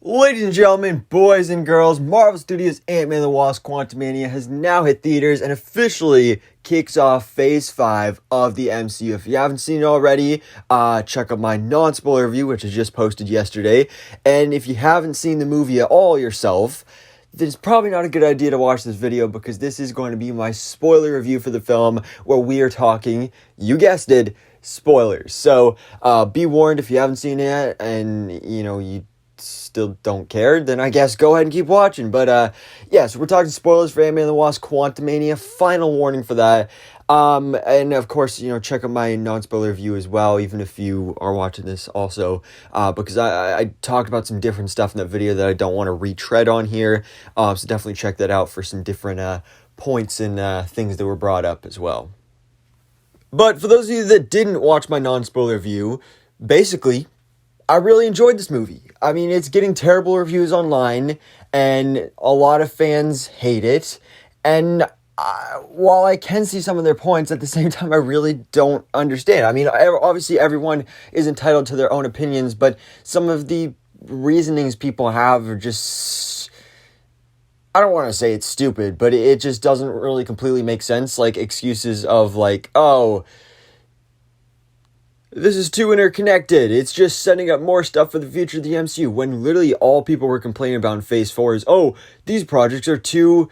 Ladies and gentlemen, boys and girls, Marvel Studios' Ant-Man and the Wasp: Quantumania has now hit theaters and officially kicks off Phase 5 of the MCU. If you haven't seen it already, check out my non-spoiler review, which I just posted yesterday. And if you haven't seen the movie at all yourself, then it's probably not a good idea to watch this video because this is going to be my spoiler review for the film where we are talking, you guessed it, spoilers. So be warned if you haven't seen it and, you still don't care, then I guess go ahead and keep watching. But so we're talking spoilers for Ant-Man and the Wasp: Quantumania. Final warning for that. And of course, check out my non-spoiler review as well, even if you are watching this also, because I talked about some different stuff in that video that I don't want to retread on here. So definitely check that out for some different points and things that were brought up as well. But for those of you that didn't watch my non-spoiler review, basically, I really enjoyed this movie. I mean, it's getting terrible reviews online, and a lot of fans hate it. And while I can see some of their points, at the same time, I really don't understand. I mean, obviously, everyone is entitled to their own opinions, but some of the reasonings people have are just, I don't want to say it's stupid, but it just doesn't really completely make sense. Like excuses of like, oh, this is too interconnected. It's just setting up more stuff for the future of the MCU. When literally all people were complaining about in Phase 4 is, oh, these projects are too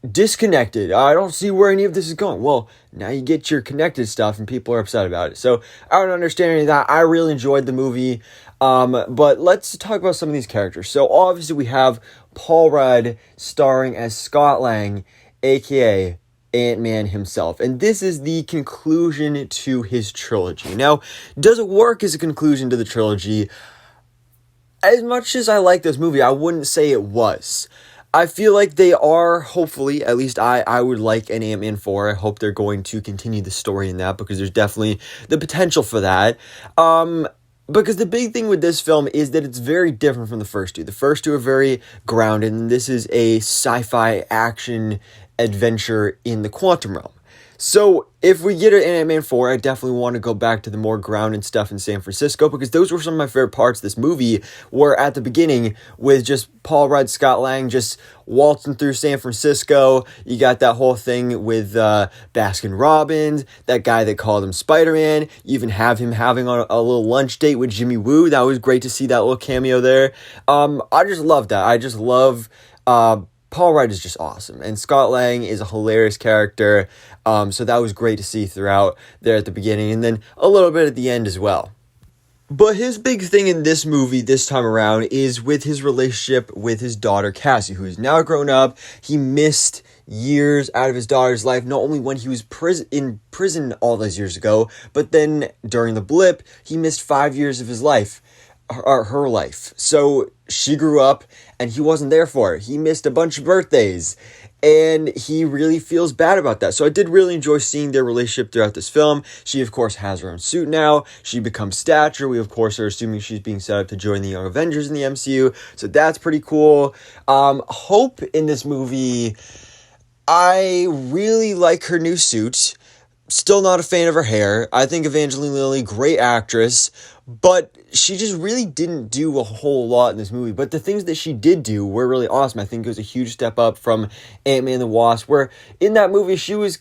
disconnected. I don't see where any of this is going. Well, now you get your connected stuff and people are upset about it. So I don't understand any of that. I really enjoyed the movie. But let's talk about some of these characters. So obviously we have Paul Rudd starring as Scott Lang, aka Ant-Man himself. And this is the conclusion to his trilogy. Now, does it work as a conclusion to the trilogy? As much as I like this movie, I wouldn't say it was. I feel like they are, hopefully, at least I would like an Ant-Man 4. I hope they're going to continue the story in that because there's definitely the potential for that. Because the big thing with this film is that it's very different from the first two. The first two are very grounded, and this is a sci-fi action adventure in the quantum realm. So if we get an Ant-Man 4, I definitely want to go back to the more grounded stuff in San Francisco because those were some of my favorite parts of this movie were at the beginning with just Paul Rudd, Scott Lang just waltzing through San Francisco. You got that whole thing with Baskin Robbins, that guy that called him Spider-Man. You even have him having a little lunch date with Jimmy Woo. That was great to see that little cameo there. I just love that. I just love Paul Rudd is just awesome, and Scott Lang is a hilarious character, so that was great to see throughout there at the beginning, and then a little bit at the end as well. But his big thing in this movie this time around is with his relationship with his daughter Cassie, who is now grown up. He missed years out of his daughter's life, not only when he was in prison all those years ago, but then during the blip, he missed 5 years of his life. Her life. So she grew up and he wasn't there for her. He missed a bunch of birthdays and he really feels bad about that. So I did really enjoy seeing their relationship throughout this film. She, of course, has her own suit now. She becomes Stature. We, of course, are assuming she's being set up to join the Young Avengers in the MCU. So that's pretty cool. Hope in this movie, I really like her new suit. Still not a fan of her hair. I think Evangeline Lilly, great actress, but she just really didn't do a whole lot in this movie. But the things that she did do were really awesome. I think it was a huge step up from Ant-Man and the Wasp, where in that movie she was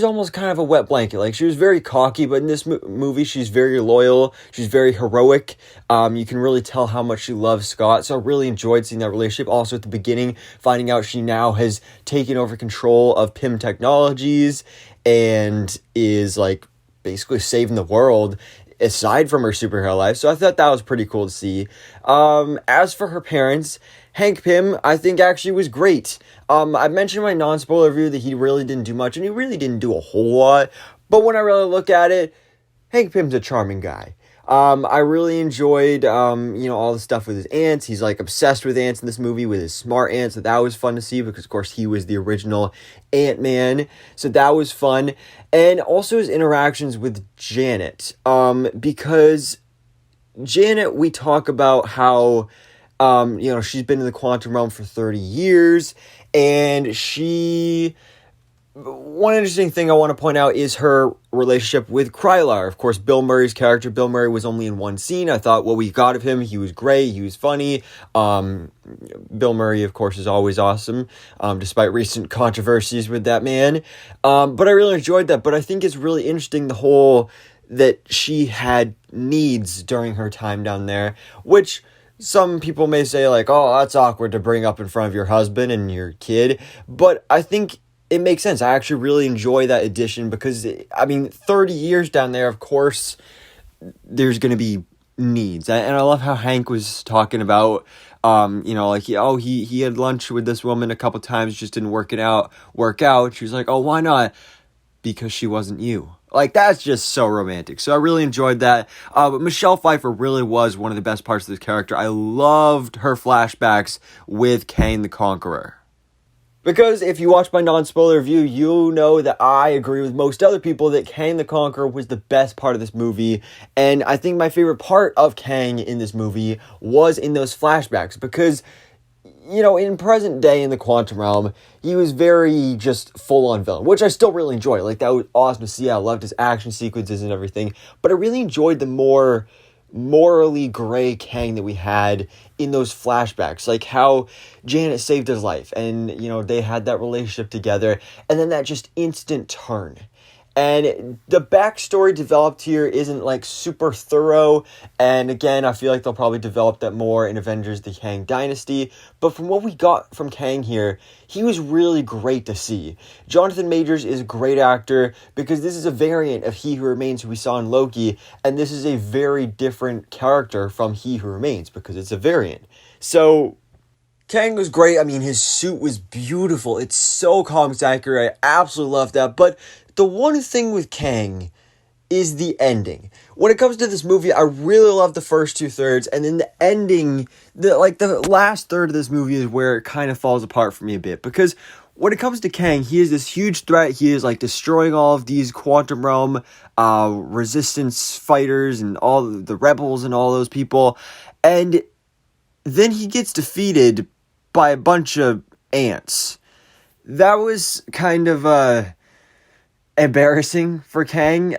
almost kind of a wet blanket. Like, she was very cocky, but in this movie she's very loyal. She's very heroic. You can really tell how much she loves Scott. So I really enjoyed seeing that relationship. Also at the beginning, finding out she now has taken over control of Pym Technologies and is like basically saving the world aside from her superhero life. So I thought that was pretty cool to see. As for her parents, Hank Pym, I think actually was great. I mentioned in my non-spoiler review that he really didn't do much, and he really didn't do a whole lot. But when I really look at it, Hank Pym's a charming guy. I really enjoyed, all the stuff with his ants. He's like obsessed with ants in this movie, with his smart ants. So that was fun to see because, of course, he was the original Ant-Man. So that was fun. And also his interactions with Janet. Because Janet, we talk about how, she's been in the quantum realm for 30 years. And she one interesting thing I want to point out is her relationship with Krylar. Of course, Bill Murray's character. Bill Murray was only in one scene. I thought what we got of him, he was great. He was funny. Bill Murray, of course, is always awesome, despite recent controversies with that man. But I really enjoyed that. But I think it's really interesting, the whole that she had needs during her time down there, which some people may say, like, oh, that's awkward to bring up in front of your husband and your kid. But I think it makes sense. I actually really enjoy that addition because, 30 years down there, of course, there's going to be needs. And I love how Hank was talking about, he had lunch with this woman a couple times, just didn't work out. She was like, oh, why not? Because she wasn't you. Like, that's just so romantic. So I really enjoyed that. But Michelle Pfeiffer really was one of the best parts of this character. I loved her flashbacks with Kang the Conqueror. Because if you watch my non-spoiler review, you'll know that I agree with most other people that Kang the Conqueror was the best part of this movie. And I think my favorite part of Kang in this movie was in those flashbacks. Because, in present day in the quantum realm, he was very just full-on villain, which I still really enjoy. Like, that was awesome to see. I loved his action sequences and everything. But I really enjoyed the more morally gray Kang that we had in those flashbacks, like how Janet saved his life and they had that relationship together, and then that just instant turn. And the backstory developed here isn't like super thorough, and again, I feel like they'll probably develop that more in Avengers the Kang Dynasty, but from what we got from Kang here, he was really great to see. Jonathan Majors is a great actor because this is a variant of He Who Remains who we saw in Loki, and this is a very different character from He Who Remains because it's a variant. So Kang was great. His suit was beautiful. It's so comics accurate. I absolutely love that. But the one thing with Kang is the ending. When it comes to this movie, I really love the first 2/3, and then the ending, the last third of this movie is where it kind of falls apart for me a bit. Because when it comes to Kang, he is this huge threat. He is destroying all of these quantum realm resistance fighters and all the rebels and all those people. And then he gets defeated by a bunch of ants. That was kind of embarrassing for Kang.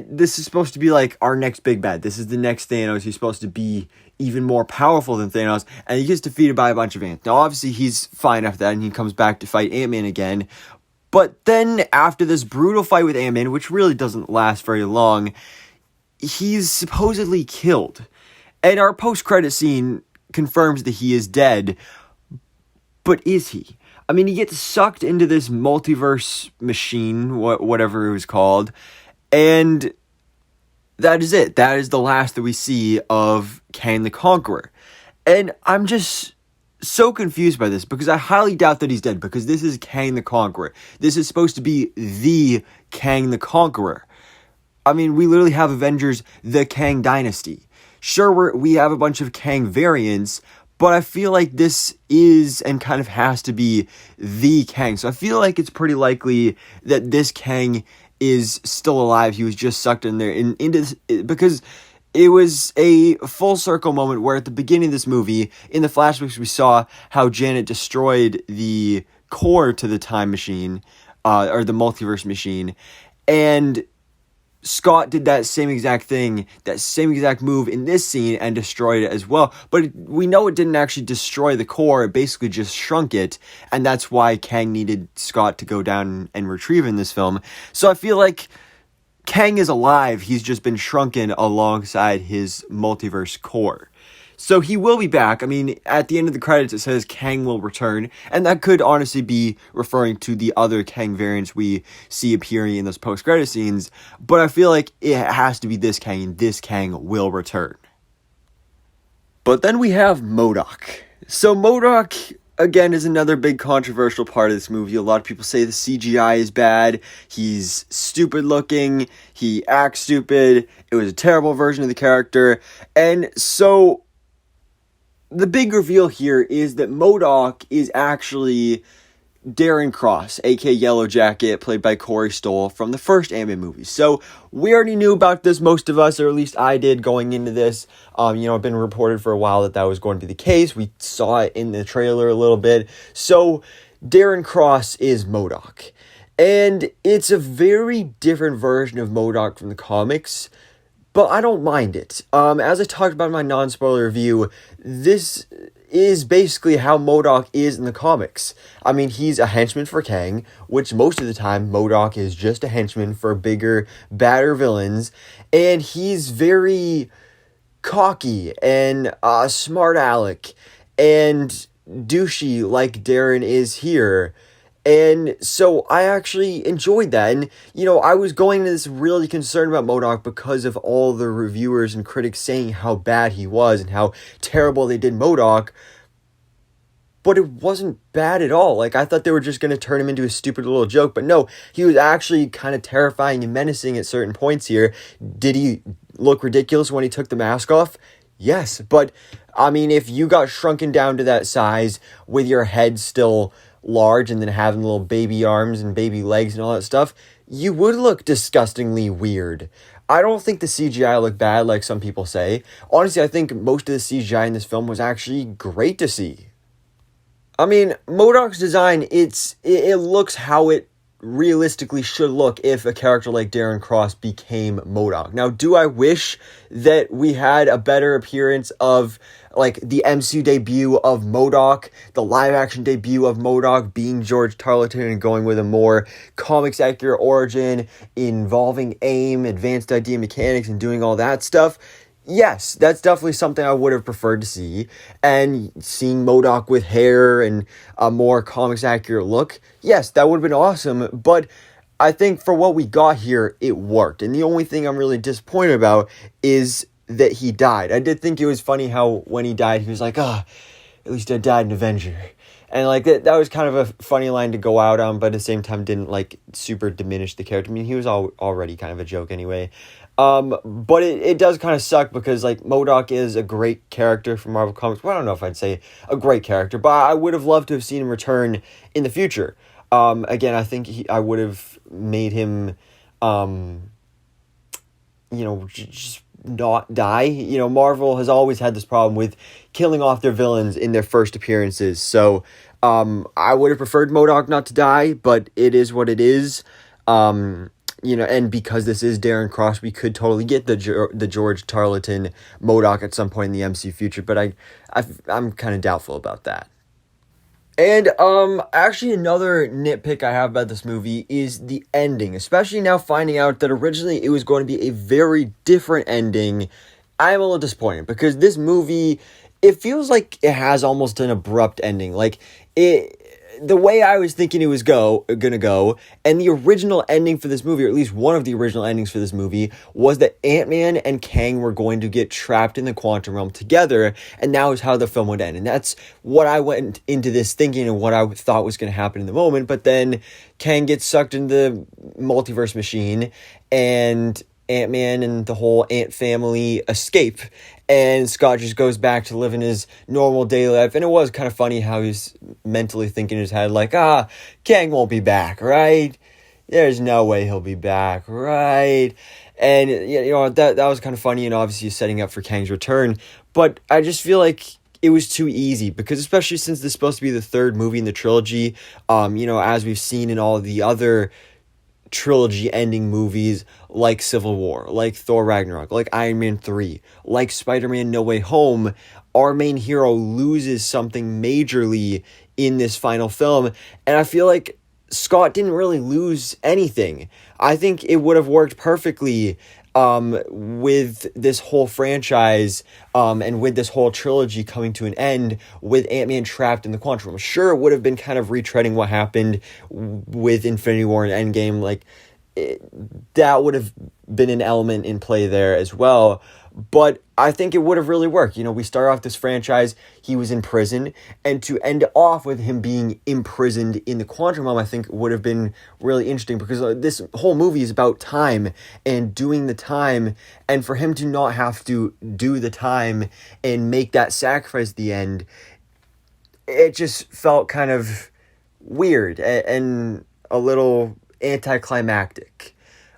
This is supposed to be like our next big bad. This is the next Thanos. He's supposed to be even more powerful than Thanos, and he gets defeated by a bunch of ants. Now, obviously, he's fine after that, and he comes back to fight Ant-Man again. But then, after this brutal fight with Ant-Man, which really doesn't last very long, he's supposedly killed. And our post-credit scene confirms that he is dead. But is he? He gets sucked into this multiverse machine, whatever it was called, and that is it. That is the last that we see of Kang the Conqueror. And I'm just so confused by this, because I highly doubt that he's dead, because this is Kang the Conqueror. This is supposed to be the Kang the Conqueror. We literally have Avengers, the Kang Dynasty. Sure, we have a bunch of Kang variants, but I feel like this is and kind of has to be the Kang. So I feel like it's pretty likely that this Kang is still alive. He was just sucked in there into this, because it was a full circle moment where at the beginning of this movie, in the flashbacks, we saw how Janet destroyed the core to the time machine, or the multiverse machine, and Scott did that same exact thing, that same exact move in this scene and destroyed it as well. But we know it didn't actually destroy the core. It basically just shrunk it. And that's why Kang needed Scott to go down and retrieve in this film. So I feel like Kang is alive. He's just been shrunken alongside his multiverse core. So he will be back. At the end of the credits, it says Kang will return. And that could honestly be referring to the other Kang variants we see appearing in those post-credit scenes. But I feel like it has to be this Kang, and this Kang will return. But then we have Modoc. So Modoc, again, is another big controversial part of this movie. A lot of people say the CGI is bad. He's stupid looking. He acts stupid. It was a terrible version of the character. And so the big reveal here is that Modoc is actually Darren Cross, aka Yellow Jacket, played by Corey Stoll from the first Ant-Man movie. So we already knew about this, most of us, or at least I did going into this. It's been reported for a while that was going to be the case. We saw it in the trailer a little bit. So Darren Cross is Modoc. And it's a very different version of Modoc from the comics, but I don't mind it. As I talked about in my non-spoiler review, this is basically how Modoc is in the comics. I mean, he's a henchman for Kang, which most of the time Modoc is just a henchman for bigger, badder villains, and he's very cocky and smart aleck and douchey like Darren is here. And so I actually enjoyed that. And, I was going into this really concerned about Modoc because of all the reviewers and critics saying how bad he was and how terrible they did Modoc. But it wasn't bad at all. Like, I thought they were just going to turn him into a stupid little joke. But no, he was actually kind of terrifying and menacing at certain points here. Did he look ridiculous when he took the mask off? Yes. But, I mean, if you got shrunken down to that size with your head still large and then having little baby arms and baby legs and all that stuff, you would look disgustingly weird. I don't think the CGI looked bad like some people say. Honestly, I think most of the CGI in this film was actually great to see. I mean, Modoc's design, it looks how it realistically should look if a character like Darren Cross became Modoc. Now, do I wish that we had a better appearance of like the MCU debut of Modoc, the live action debut of Modoc being George Tarleton and going with a more comics accurate origin involving AIM, advanced idea mechanics, and doing all that stuff? Yes, that's definitely something I would have preferred to see. And seeing Modoc with hair and a more comics accurate look, yes, that would have been awesome. But I think for what we got here, it worked. And the only thing I'm really disappointed about is that he died. I did think it was funny how when he died, he was like, at least I died an Avenger. And like that was kind of a funny line to go out on, but at the same time didn't like super diminish the character. I mean, he was already kind of a joke anyway. But it does kind of suck because like Modoc is a great character from Marvel Comics. Well, I don't know if I'd say a great character, but I would have loved to have seen him return in the future. Again, I think I would have made him, just not die. Marvel has always had this problem with killing off their villains in their first appearances. So, I would have preferred Modoc not to die, but it is what it is. And because this is Darren Cross, we could totally get the George Tarleton Modoc at some point in the MCU future, but I'm kind of doubtful about that. And actually another nitpick I have about this movie is the ending, especially now finding out that originally it was going to be a very different ending. I'm a little disappointed because this movie, it feels like it has almost an abrupt ending. Like the way I was thinking it was gonna go, and the original ending for this movie, or at least one of the original endings for this movie, was that Ant-Man and Kang were going to get trapped in the quantum realm together, and that was how the film would end. And that's what I went into this thinking and what I thought was going to happen in the moment, but then Kang gets sucked into the multiverse machine, and Ant-Man and the whole Ant family escape, and Scott just goes back to living his normal daily life. And it was kind of funny how he's mentally thinking in his head, like, Kang won't be back, right? There's no way he'll be back, right? And, that was kind of funny, and obviously setting up for Kang's return. But I just feel like it was too easy, because especially since this is supposed to be the third movie in the trilogy, as we've seen in all the other trilogy ending movies like Civil War, like Thor Ragnarok, like Iron Man 3, like Spider-Man No Way Home, our main hero loses something majorly in this final film, and I feel like Scott didn't really lose anything. I think it would have worked perfectly with this whole franchise and with this whole trilogy coming to an end with Ant-Man trapped in the quantum realm. Sure, it would have been kind of retreading what happened with Infinity War and Endgame. Like, that would have been an element in play there as well. But I think it would have really worked. We start off this franchise, he was in prison, and to end off with him being imprisoned in the quantum realm, I think would have been really interesting, because this whole movie is about time and doing the time, and for him to not have to do the time and make that sacrifice at the end, it just felt kind of weird and a little anticlimactic.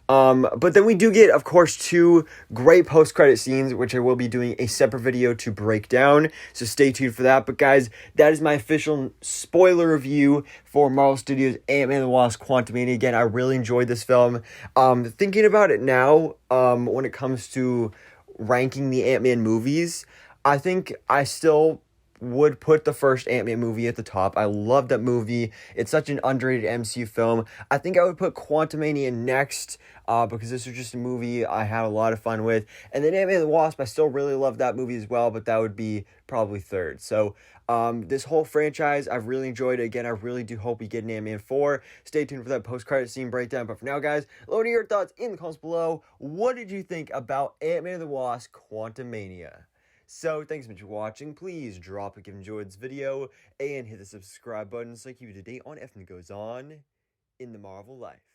But then we do get, of course, two great post-credit scenes, which I will be doing a separate video to break down, so stay tuned for that. But guys, that is my official spoiler review for Marvel Studios' Ant-Man and the Wasp: Quantumania. Again, I really enjoyed this film. Thinking about it now, when it comes to ranking the Ant-Man movies, I think I still would put the first Ant-Man movie at the top. I love that movie. It's such an underrated MCU film. I think I would put Quantumania next, because this was just a movie I had a lot of fun with. And then Ant-Man and the Wasp, I still really love that movie as well, but that would be probably third. So, this whole franchise, I've really enjoyed it. Again, I really do hope we get an Ant-Man 4. Stay tuned for that post-credit scene breakdown. But for now, guys, let me know your thoughts in the comments below. What did you think about Ant-Man and the Wasp: Quantumania? So, thanks so much for watching. Please drop a like if you enjoyed this video, and hit the subscribe button so I keep you up to date on everything that goes on in the Marvel life.